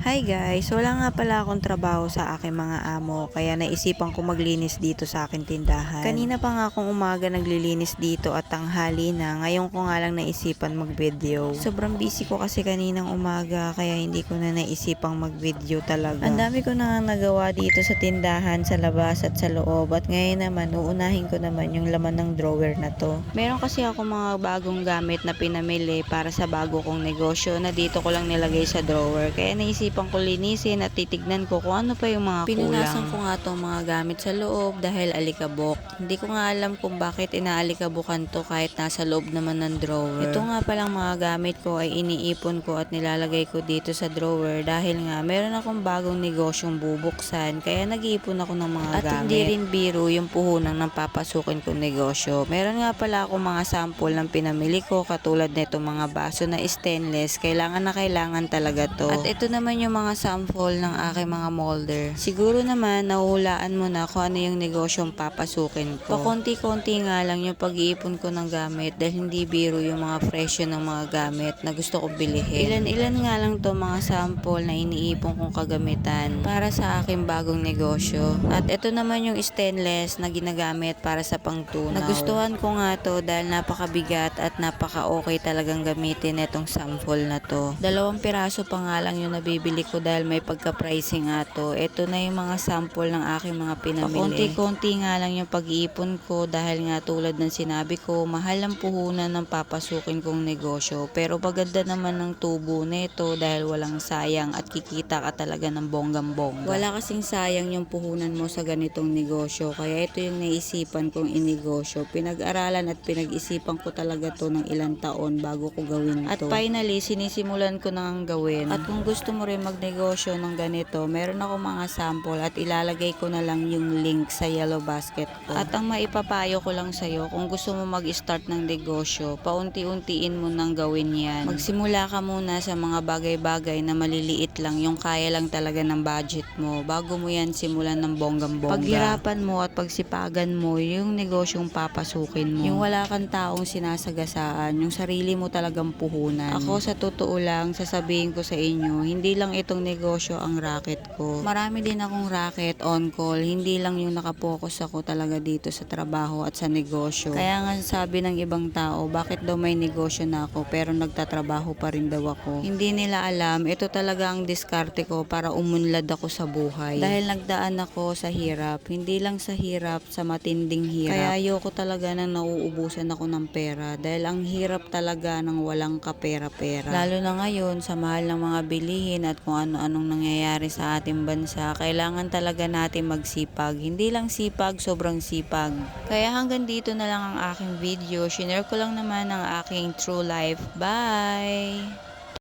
Hi guys, wala nga pala akong trabaho sa aking mga amo kaya naisipan ko maglinis dito sa aking tindahan. Kanina pa nga akong umaga naglilinis dito at tanghali na, ngayon ko nga lang naisipan mag-video. Sobrang busy ko kasi kaninang umaga kaya hindi ko na naisipang mag-video talaga. Ang dami ko na nga nagawa dito sa tindahan, sa labas at sa loob, at ngayon naman uunahin ko naman yung laman ng drawer na to. Meron kasi ako mga bagong gamit na pinamili para sa bago kong negosyo na dito ko lang nilagay sa drawer, kaya naisipan ko linisin at titignan ko kung ano pa yung mga kulang. Pinunasan ko nga tong mga gamit sa loob dahil alikabok. Hindi ko nga alam kung bakit inaalikabukan to kahit nasa loob naman ng drawer. Ito nga palang mga gamit ko ay iniipon ko at nilalagay ko dito sa drawer dahil nga meron akong bagong negosyong bubuksan, kaya nag-iipon ako ng mga gamit. At hindi rin biro yung puhunan ng papasukin kong negosyo. Meron nga pala akong mga sample ng pinamili ko katulad nito mga baso na stainless. Kailangan na kailangan talaga to. At ito naman yung mga sample ng aking mga molder. Siguro naman nahuhulaan mo na kung ano yung negosyong papasukin ko. Pakonti-konti nga lang yung pag-iipon ko ng gamit dahil hindi biro yung mga presyo ng mga gamit na gusto kong bilihin. Ilan-ilan nga lang to mga sample na iniipon kong kagamitan para sa aking bagong negosyo. At ito naman yung stainless na ginagamit para sa pangtunaw. Nagustuhan ko nga to dahil napakabigat at napaka-okay talagang gamitin itong sample na to. 2 piraso pa nga lang yung nabibili ko dahil may pagka-pricing nga to. Ito na yung mga sample ng aking mga pinamili. Pakonti-konti nga lang yung pag-iipon ko dahil nga tulad ng sinabi ko, mahal ang puhunan ng papasukin kong negosyo. Pero maganda naman ng tubo nito dahil walang sayang at kikita ka talaga ng bonggang-bongga. Wala kasing sayang yung puhunan mo sa ganitong negosyo, kaya ito yung naisipan kong inegosyo. Pinag-aralan at pinag-isipan ko talaga to ng ilang taon bago ko gawin to. At finally, sinisimulan ko nang gawin. At kung gusto mo rin magnegosyo ng ganito, meron ako mga sample at ilalagay ko na lang yung link sa yellow basket ko. At ang maipapayo ko lang sa'yo, kung gusto mo mag-start ng negosyo, paunti-untiin mo nang gawin yan. Magsimula ka muna sa mga bagay-bagay na maliliit lang, yung kaya lang talaga ng budget mo, bago mo yan simulan ng bonggang-bongga. Paghirapan mo at pagsipagan mo yung negosyong papasukin mo. Yung wala kang taong sinasagasaan, yung sarili mo talagang puhunan. Ako sa totoo lang, sasabihin ko sa inyo, hindi lang itong negosyo ang racket ko. Marami din akong racket on call, hindi lang yung nakapokus ako talaga dito sa trabaho at sa negosyo. Kaya nga sabi ng ibang tao, bakit daw may negosyo na ako pero nagtatrabaho pa rin daw ako. Hindi nila alam, ito talaga ang diskarte ko para umunlad ako sa buhay. Dahil nagdaan ako sa hirap, hindi lang sa hirap, sa matinding hirap. Kaya ayoko talaga nang nauubusan ako ng pera dahil ang hirap talaga ng walang kapera-pera. Lalo na ngayon sa mahal ng mga bilihin at kung ano-anong nangyayari sa ating bansa, kailangan talaga natin magsipag. Hindi lang sipag, sobrang sipag. Kaya hanggang dito na lang ang aking video. Shinare ko lang naman ang aking true life. Bye!